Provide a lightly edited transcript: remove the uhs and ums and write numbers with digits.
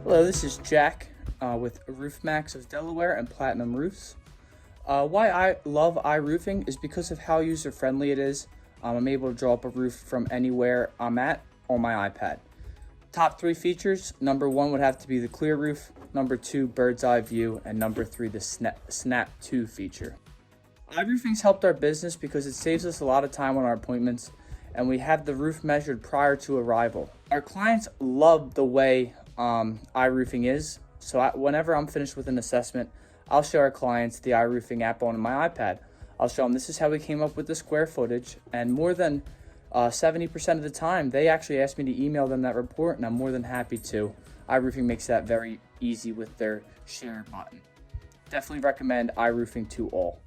Hello, this is Jack with RoofMax of Delaware and Platinum Roofs. Why I love iRoofing is because of how user-friendly it is. I'm able to draw up a roof from anywhere I'm at on my iPad. Top 3 features: number 1 would have to be the clear roof, number 2 bird's eye view, and number 3 the snap to feature. iRoofing's helped our business because it saves us a lot of time on our appointments, and we have the roof measured prior to arrival. Our clients love the way iRoofing is, so whenever I'm finished with an assessment, I'll show our clients the iRoofing app on my iPad. I'll show them this is how we came up with the square footage, and more than 70% of the time, they actually ask me to email them that report, and I'm more than happy to. iRoofing makes that very easy with their share button. Definitely recommend iRoofing to all.